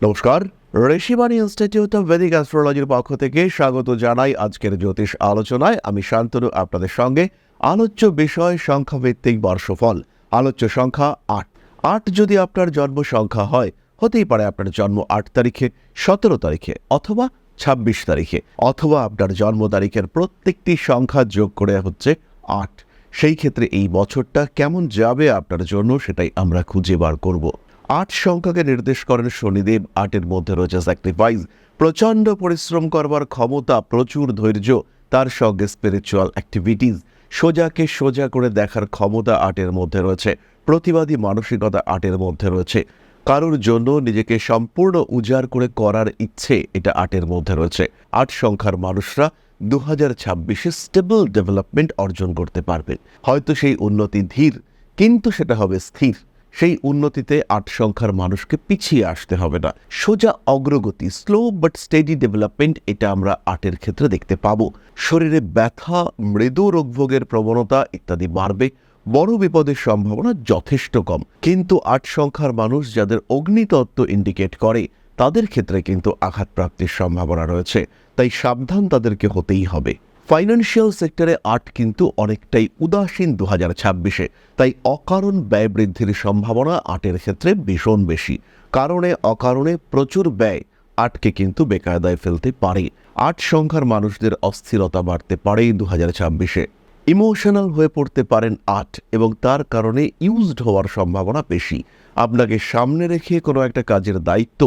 নমস্কার, Rishibani institute of Vedic অ্যাস্ট্রোলজির পক্ষ থেকে স্বাগত জানাই আজকের জ্যোতিষ আলোচনায়। আমি শান্তনু আপনাদের সঙ্গে। আলোচ্য বিষয় সংখ্যাভিত্তিক বর্ষফল। আলোচ্য সংখ্যা ৮। ৮ যদি আপনার জন্ম সংখ্যা হয়, হতেই পারে আপনার জন্ম ৮ তারিখে, ১৭ তারিখে অথবা ২৬ তারিখে, অথবা আপনার জন্ম তারিখের প্রত্যেকটি সংখ্যা যোগ করে হচ্ছে ৮। সেই ক্ষেত্রে এই বছরটা কেমন যাবে আপনার জন্য সেটাই আমরা খুঁজে বার করব। ৮ সংখ্যাকে নির্দেশ করেন শনিদেব। ৮-এর মধ্যে রয়েছে স্যাক্রিফাইস, প্রচণ্ড পরিশ্রম করবার ক্ষমতা, প্রচুর ধৈর্য, তার সঙ্গে স্পিরিচুয়াল অ্যাক্টিভিটিস, সোজাকে সোজা করে দেখার ক্ষমতা ৮-এর মধ্যে রয়েছে, প্রতিবাদী মানসিকতা 8-এর মধ্যে রয়েছে, কারোর জন্য নিজেকে সম্পূর্ণ উজাড় করে করার ইচ্ছে এটা ৮-এর মধ্যে রয়েছে। ৮ সংখ্যার মানুষরা 2026-এ স্টেবল ডেভেলপমেন্ট অর্জন করতে পারবেন। হয়তো সেই উন্নতি ধীর, কিন্তু সেটা হবে স্থির। সেই উন্নতিতে ৮ সংখ্যার মানুষকে পিছিয়ে আসতে হবে না, সোজা অগ্রগতি, স্লো বাট স্টেডি ডেভেলপমেন্ট, এটা আমরা ৮-এর ক্ষেত্রে দেখতে পাবো। শরীরে ব্যথা, মৃদু রোগভোগের প্রবণতা ইত্যাদি বাড়বে। বড় বিপদের সম্ভাবনা যথেষ্ট কম, কিন্তু ৮ সংখ্যার মানুষ যাদের অগ্নিতত্ত্ব ইন্ডিকেট করে তাদের ক্ষেত্রে কিন্তু আঘাতপ্রাপ্তির সম্ভাবনা রয়েছে, তাই সাবধান তাদেরকে হতেই হবে। ফাইন্যান্সিয়াল সেক্টরে ৮ কিন্তু অনেকটাই উদাসীন 2026-এ, তাই অকারণ ব্যয় বৃদ্ধির সম্ভাবনা ৮-এর ক্ষেত্রে ভীষণ বেশি। কারণে অকারণে প্রচুর ব্যয় ৮-কে কিন্তু বেকায়দায় ফেলতে পারে। ৮ সংখ্যার মানুষদের অস্থিরতা বাড়তে পারে 2026-এ। ইমোশনাল হয়ে পড়তে পারেন ৮, এবং তার কারণে ইউজড হওয়ার সম্ভাবনা বেশি। আপনাকে সামনে রেখে কোনো একটা কাজের দায়িত্ব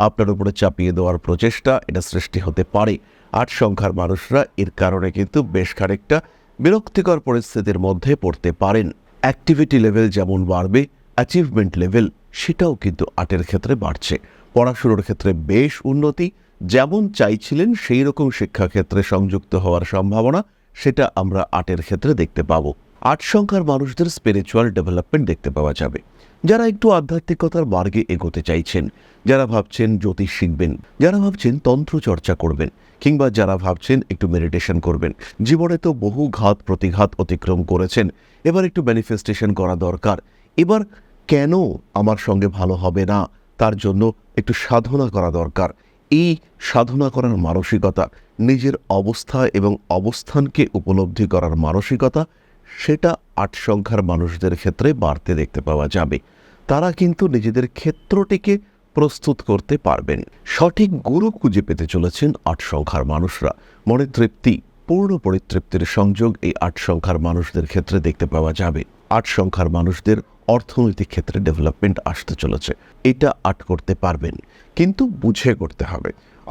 আপনার উপরে চাপিয়ে দেওয়ার প্রচেষ্টা এটা সৃষ্টি হতে পারে। ৮ সংখ্যার মানুষরা এর কারণে কিন্তু বেশ খানিকটা বিরক্তিকর পরিস্থিতির মধ্যে পড়তে পারেন। অ্যাক্টিভিটি লেভেল যেমন বাড়বে, অ্যাচিভমেন্ট লেভেল সেটাও কিন্তু ৮-এর ক্ষেত্রে বাড়ছে। পড়াশুনোর ক্ষেত্রে বেশ উন্নতি, যেমন চাইছিলেন সেই রকম শিক্ষাক্ষেত্রে সংযুক্ত হওয়ার সম্ভাবনা সেটা আমরা ৮-এর ক্ষেত্রে দেখতে পাবো। ৮ সংখ্যার মানুষদের স্পিরিচুয়াল ডেভেলপমেন্ট দেখতে পাওয়া যাবে। যারা একটু আধ্যাত্মিকতার মার্গে এগোতে চাইছেন, যারা ভাবছেন জ্যোতিষ শিখবেন, যারা ভাবছেন তন্ত্র চর্চা করবেন, কিংবা যারা ভাবছেন একটু মেডিটেশন করবেন, জীবনে তো বহু ঘাত প্রতিঘাত অতিক্রম করেছেন, এবার একটু ম্যানিফেস্টেশন করা দরকার। এবার কেন আমার সঙ্গে ভালো হবে না, তার জন্য একটু সাধনা করা দরকার। এই সাধনা করার মানসিকতা, নিজের অবস্থা এবং অবস্থানকে উপলব্ধি করার মানসিকতা, সেটা ৮ সংখ্যার মানুষদের ক্ষেত্রে বাড়তে দেখতে পাওয়া যাবে। তারা কিন্তু নিজেদের ক্ষেত্রটিকে প্রস্তুত করতে পারবেন। সঠিক গুরু খুঁজে পেতে চলেছেন ৮ সংখ্যার মানুষরা। মনে তৃপ্তি, পূর্ণ পরিতৃপ্তির সংযোগ এই ৮ সংখ্যার মানুষদের ক্ষেত্রে দেখতে পাওয়া যাবে। ৮ সংখ্যার মানুষদের অর্থনৈতিক ক্ষেত্রে ডেভেলপমেন্ট আসতে চলেছে, এটা ৮ করতে পারবেন, কিন্তু বুঝে করতে হবে।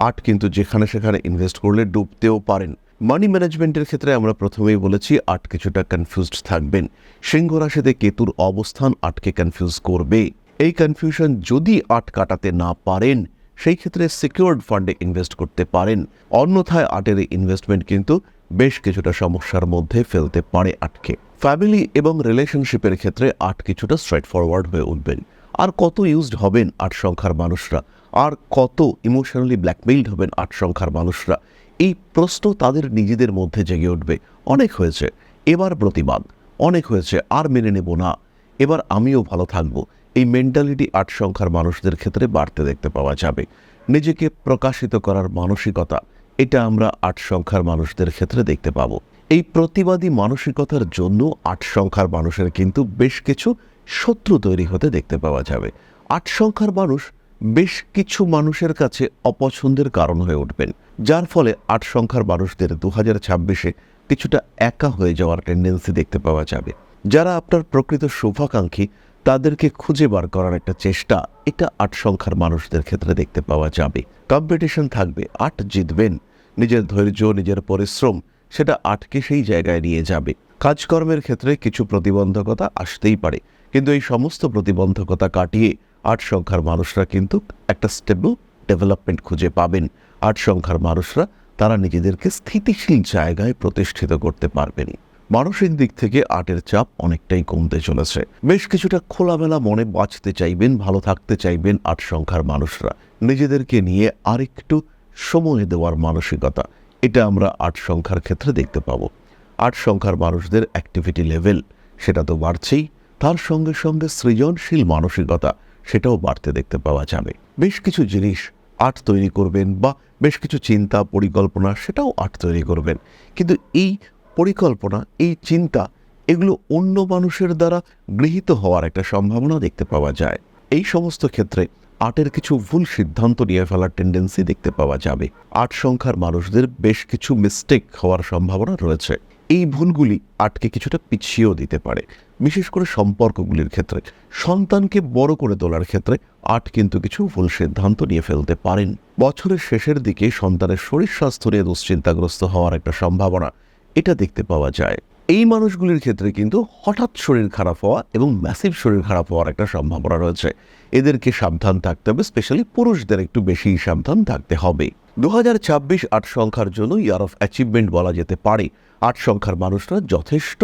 ৮ কিন্তু যেখানে সেখানে ইনভেস্ট করলে ডুবতেও পারেন। মানি ম্যানেজমেন্টের ক্ষেত্রে আমরা প্রথমেই বলেছি ৮ কিছুটা কনফিউজড থাকবেন। সিংহ রাশিতে কেতুর অবস্থান ৮কে কনফিউজ করবে। এই কনফিউশন যদি ৮ কাটাতে না পারেন, সেই ক্ষেত্রে সিকিউরড ফান্ডে ইনভেস্ট করতে পারেন। অন্যথায় ৮-এর ইনভেস্টমেন্ট কিন্তু বেশ কিছুটা সমস্যার মধ্যে ফেলতে পারে ৮কে। ফ্যামিলি এবং রিলেশনশিপের ক্ষেত্রে ৮ কিছুটা স্ট্রেট ফরওয়ার্ড হয়ে উঠবেন। আর কত ইউজড হবেন ৮ সংখ্যার মানুষরা, আর কত ইমোশনালি ব্ল্যাকমেইলড হবেন ৮ সংখ্যার মানুষরা, এই প্রশ্ন তাদের নিজেদের মধ্যে জেগে উঠবে। অনেক হয়েছে, এবার প্রতিবাদ, অনেক হয়েছে, আর মেনে নেব না, এবার আমিও ভালো থাকবো, এই মেন্টালিটি ৮ সংখ্যার মানুষদের ক্ষেত্রে বাড়তে দেখতে পাওয়া যাবে। নিজেকে প্রকাশিত করার মানসিকতা, এটা আমরা ৮ সংখ্যার মানুষদের ক্ষেত্রে দেখতে পাবো। এই প্রতিবাদী মানসিকতার জন্য ৮ সংখ্যার মানুষের কিন্তু বেশ কিছু শত্রু তৈরি হতে দেখতে পাওয়া যাবে। ৮ সংখ্যার মানুষ বেশ কিছু মানুষের কাছে অপছন্দের কারণ হয়ে উঠবেন, যার ফলে ৮ সংখ্যার মানুষদের 2026-এ কিছুটা একা হয়ে যাওয়ার টেন্ডেন্সি দেখতে পাওয়া যাবে। যারা আপনার প্রকৃত শুভাকাঙ্ক্ষী তাদেরকে খুঁজে বার করার একটা চেষ্টা এটা ৮ সংখ্যার মানুষদের ক্ষেত্রে দেখতে পাওয়া যাবে। কম্পিটিশন থাকবে, ৮ জিতবেন। নিজের ধৈর্য, নিজের পরিশ্রম সেটা ৮কে সেই জায়গায় নিয়ে যাবে। কাজকর্মের ক্ষেত্রে কিছু প্রতিবন্ধকতা আসতেই পারে, কিন্তু এই সমস্ত প্রতিবন্ধকতা কাটিয়ে ৮ সংখ্যার মানুষরা কিন্তু একটা স্টেবল ডেভেলপমেন্ট খুঁজে পাবেন। ৮ সংখ্যার মানুষরা তারা নিজেদেরকে স্থিতিশীল জায়গায় প্রতিষ্ঠিত করতে পারবেন। মানসিক দিক থেকে ৮-এর চাপ অনেকটাই কমতে চলেছে। বেশ কিছুটা খোলামেলা মনে বাঁচতে চাইবেন, ভালো থাকতে চাইবেন ৮ সংখ্যার মানুষরা। নিজেদেরকে নিয়ে আরেকটু সময় দেওয়ার মানসিকতা এটা আমরা ৮ সংখ্যার ক্ষেত্রে দেখতে পাবো। ৮ সংখ্যার মানুষদের অ্যাক্টিভিটি লেভেল সেটা তো বাড়ছেই, তার সঙ্গে সঙ্গে সৃজনশীল মানসিকতা সেটাও বাড়তে দেখতে পাওয়া যাবে। বেশ কিছু জিনিস আর্ট তৈরি করবেন বা বেশ কিছু চিন্তা পরিকল্পনা সেটাও আর্ট তৈরি করবেন, কিন্তু এই পরিকল্পনা এই চিন্তা এগুলো অন্য মানুষের দ্বারা গৃহীত হওয়ার একটা সম্ভাবনা দেখতে পাওয়া যায়। এই সমস্ত ক্ষেত্রে আটের কিছু ভুল সিদ্ধান্ত নিয়ে ফেলার টেন্ডেন্সি দেখতে পাওয়া যাবে। ৮ সংখ্যার মানুষদের বেশ কিছু মিস্টেক হওয়ার সম্ভাবনা রয়েছে। এই ভুলগুলি আটকে কিছুটা পিছিয়েও দিতে পারে, বিশেষ করে সম্পর্কগুলির ক্ষেত্রে। সন্তানকে বড় করে তোলার ক্ষেত্রে আট কিন্তু কিছু ভুল সিদ্ধান্ত নিয়ে ফেলতে পারেন। বছরের শেষের দিকে সন্তানের শরীর স্বাস্থ্য নিয়ে দুশ্চিন্তাগ্রস্ত হওয়ার একটা সম্ভাবনা এটা দেখতে পাওয়া যায়। এই মানুষগুলির ক্ষেত্রে কিন্তু হঠাৎ শরীর খারাপ হওয়া এবং ম্যাসিভ শরীর খারাপ হওয়ার একটা সম্ভাবনা রয়েছে। এদেরকে সাবধান থাকতে হবে, স্পেশালি পুরুষদের একটু বেশি সাবধান থাকতে হবে। 2026 8 সংখ্যার জন্য ইয়ার অফ অ্যাচিভমেন্ট বলা যেতে পারে। 8 সংখ্যার মানুষরা যথেষ্ট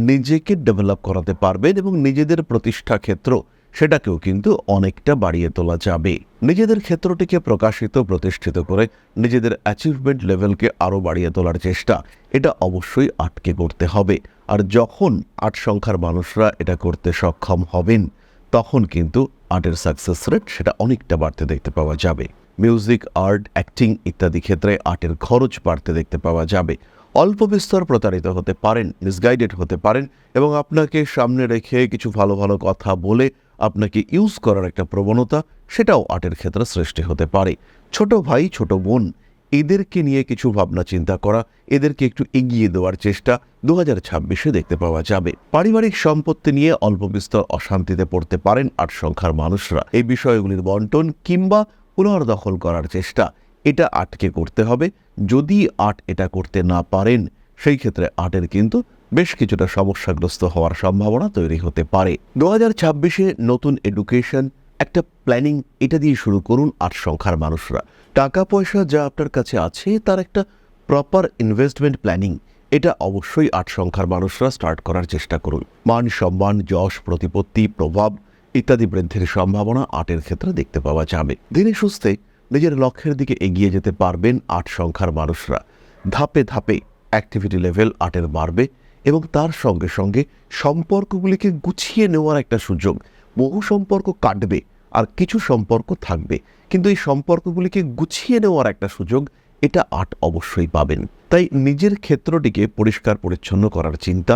নিজেকে ডেভেলপ করাতে পারবেন এবং নিজেদের প্রতিষ্ঠা ক্ষেত্র সেটাকেও কিন্তু অনেকটা বাড়িয়ে তোলা যাবে। নিজেদের ক্ষেত্রটিকে প্রকাশিত প্রতিষ্ঠিত করে নিজেদের অ্যাচিভমেন্ট লেভেলকে আরও বাড়িয়ে তোলার চেষ্টা এটা অবশ্যই আটকে করতে হবে। আর যখন 8 সংখ্যার মানুষরা এটা করতে সক্ষম হবেন তখন কিন্তু আর্টের সাকসেস রেট সেটা অনেকটা বাড়তে দেখতে পাওয়া যাবে। মিউজিক, আর্ট, অ্যাক্টিং ইত্যাদি ক্ষেত্রে আর্টের খরচ বাড়তে দেখতে পাওয়া যাবে। অল্প বিস্তর প্রতারিত হতে পারেন, মিসগাইডেড হতে পারেন এবং আপনাকে সামনে রেখে কিছু ভালো ভালো কথা বলে আপনাকে ইউজ করার একটা প্রবণতা সেটাও আর্টের ক্ষেত্রে সৃষ্টি হতে পারে। ছোট ভাই ছোট বোন এদেরকে নিয়ে কিছু ভাবনা চিন্তা করা, এদেরকে একটু এগিয়ে দেওয়ার চেষ্টা 2026-এ দেখতে পাওয়া যাবে। পারিবারিক সম্পত্তি নিয়ে অল্প বিস্তর অশান্তিতে পড়তে পারেন 8 সংখ্যার মানুষরা। এই বিষয়গুলির বন্টন কিংবা পুনর্দখল করার চেষ্টা এটা আটকে করতে হবে। যদি আট এটা করতে না পারেন সেই ক্ষেত্রে আটের কিন্তু বেশ কিছুটা সমস্যাগ্রস্ত হওয়ার সম্ভাবনা তৈরি হতে পারে। 2026-এ নতুন এডুকেশন একটা প্ল্যানিং এটা দিয়ে শুরু করুন 8 সংখ্যার মানুষরা। টাকা পয়সা যা আপনার কাছে আছে তার একটা প্রপার ইনভেস্টমেন্ট প্ল্যানিং এটা অবশ্যই 8 সংখ্যার মানুষরা স্টার্ট করার চেষ্টা করুন। মান সম্মান, যশ, প্রতিপত্তি, প্রভাব ইত্যাদি বৃদ্ধির সম্ভাবনা আটের ক্ষেত্রে দেখতে পাওয়া যাবে। দিনে সুস্থে নিজের লক্ষ্যের দিকে এগিয়ে যেতে পারবেন 8 সংখ্যার মানুষরা। ধাপে ধাপে অ্যাক্টিভিটি লেভেল আটের বাড়বে এবং তার সঙ্গে সঙ্গে সম্পর্কগুলিকে গুছিয়ে নেওয়ার একটা সুযোগ। বহু সম্পর্ক কাটবে আর কিছু সম্পর্ক থাকবে, কিন্তু এই সম্পর্কগুলিকে গুছিয়ে নেওয়ার একটা সুযোগ এটা আট অবশ্যই পাবেন। তাই নিজের ক্ষেত্রটিকে পরিষ্কার পরিচ্ছন্ন করার চিন্তা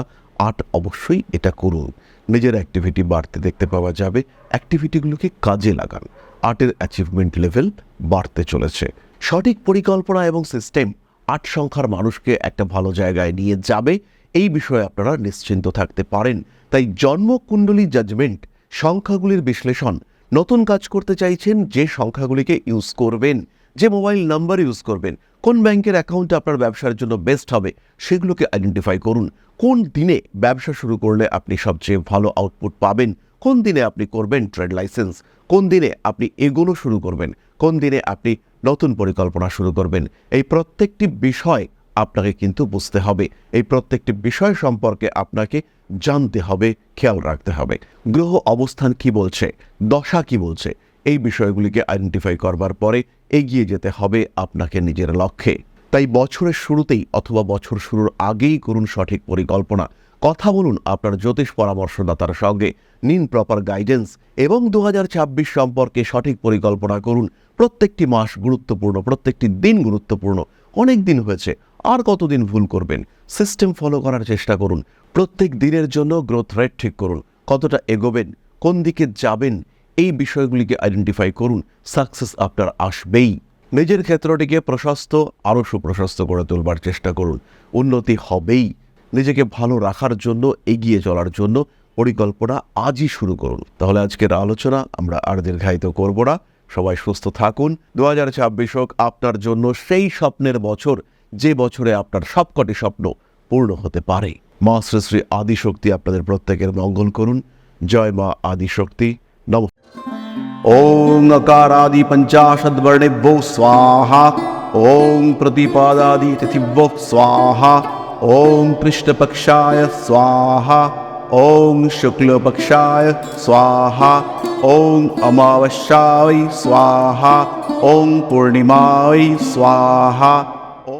আট অবশ্যই এটা করুন। নিজের অ্যাক্টিভিটি বাড়তে দেখতে পাওয়া যাবে, অ্যাক্টিভিটিগুলোকে কাজে লাগান। আটের অ্যাচিভমেন্ট লেভেল বাড়তে চলেছে। সঠিক পরিকল্পনা এবং সিস্টেম 8 সংখ্যার মানুষকে একটা ভালো জায়গায় নিয়ে যাবে, এই বিষয়ে আপনারা নিশ্চিন্ত থাকতে পারেন। তাই জন্মকুণ্ডলী জাজমেন্ট, সংখ্যাগুলির বিশ্লেষণ, নতুন কাজ করতে চাইছেন যে সংখ্যাগুলিকে ইউজ করবেন, যে মোবাইল নাম্বার ইউজ করবেন, কোন ব্যাংকের অ্যাকাউন্ট আপনার ব্যবসার জন্য বেস্ট হবে সেগুলোকে আইডেন্টিফাই করুন। কোন দিনে ব্যবসা শুরু করলে আপনি সবচেয়ে ভালো আউটপুট পাবেন, কোন দিনে আপনি করবেন ট্রেড লাইসেন্স, কোন দিনে আপনি এগোনো শুরু করবেন, কোন দিনে আপনি নতুন পরিকল্পনা শুরু করবেন, এই প্রত্যেকটি বিষয় আপনাকে কিন্তু বুঝতে হবে। এই প্রত্যেকটি বিষয় সম্পর্কে আপনাকে জানতে হবে, খেয়াল রাখতে হবে। গ্রহ অবস্থান কি বলছে, দশা কি বলছে, এই বিষয়গুলিকে আইডেন্টিফাই করবার পরে এগিয়ে যেতে হবে আপনাকে নিজের লক্ষ্যে। তাই বছরের শুরুতেই অথবা বছর শুরুর আগেই করুন সঠিক পরিকল্পনা। কথা বলুন আপনার জ্যোতিষ পরামর্শদাতার সঙ্গে, নিন প্রপার গাইডেন্স এবং 2026 সম্পর্কে সঠিক পরিকল্পনা করুন। প্রত্যেকটি মাস গুরুত্বপূর্ণ, প্রত্যেকটি দিন গুরুত্বপূর্ণ। অনেক দিন হয়েছে, আর কতদিন ভুল করবেন? সিস্টেম ফলো করার চেষ্টা করুন। প্রত্যেক দিনের জন্য গ্রোথ রেট ঠিক করুন, কতটা এগোবেন, কোন দিকে যাবেন, এই বিষয়গুলিকে আইডেন্টিফাই করুন। সাকসেস আপনার আসবেই। নিজের ক্ষেত্রটিকে প্রশস্ত, আরও সুপ্রশস্ত করে তোলবার চেষ্টা করুন, উন্নতি হবেই। নিজেকে ভালো রাখার জন্য, এগিয়ে চলার জন্য পরিকল্পনা আজই শুরু করুন। তাহলে আজকের আলোচনা আমরা আর দীর্ঘায়িত করব না। সবাই সুস্থ থাকুন। 2026 হোক আপনার জন্য সেই স্বপ্নের বছর, যে বছরে আপনার সবকটি স্বপ্ন পূর্ণ হতে পারে। মা শ্রী শ্রী আদিশক্তি আপনাদের প্রত্যেকের মঙ্গল করুন। জয় মা আদিশক্তি। নম। ওং अकारादि पंचाशद्वर्णेभ्यो स्वाहा। ओं प्रतिपादादि तिथिभ्यो स्वाहा। ओं कृष्णपक्षाय स्वाहा। ओं शुक्लपक्षाय स्वाहा। ओं अमावस्याय स्वाहा। ओं पूर्णिमाय स्वाहा।